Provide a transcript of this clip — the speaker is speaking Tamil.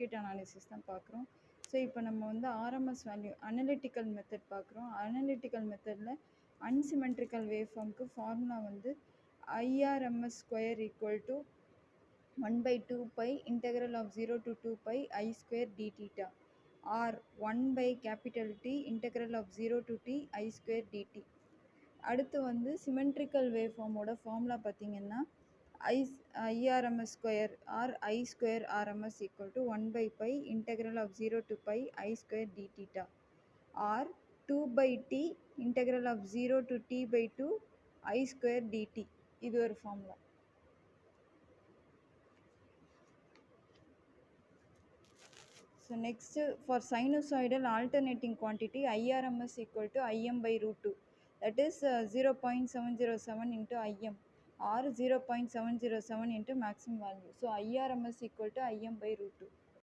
சர்க்யூட் அனாலிசிஸ் தான் பார்க்குறோம். ஸோ இப்போ நம்ம வந்து ஆர்எம்எஸ் வேல்யூ அனலிட்டிக்கல் மெத்தட் பார்க்குறோம். அனலிட்டிக்கல் மெத்தடில் அன்சிமெட்ரிக்கல் வேவ் ஃபார்முக்கு ஃபார்முலா வந்து IRMS square equal to 1/2 pi integral of 0 to 2 pi I square d theta or 1 by capital T integral of 0 to t I square dt. அடுத்து வந்து சிமெட்ரிக்கல் வேவ் ஃபார்மோட ஃபார்முலா பார்த்தீங்கன்னா IRMS square or I square RMS equal to 1 by pi integral of 0 to pi I square d theta or 2 by t integral of 0 to t by 2 I square dt. இது ஒரு formula. So next, for sinusoidal alternating quantity IRMS equal to Im by root 2, that is 0.707 into Im or 0.707 into maximum value. So IRMS equal to Im by root 2.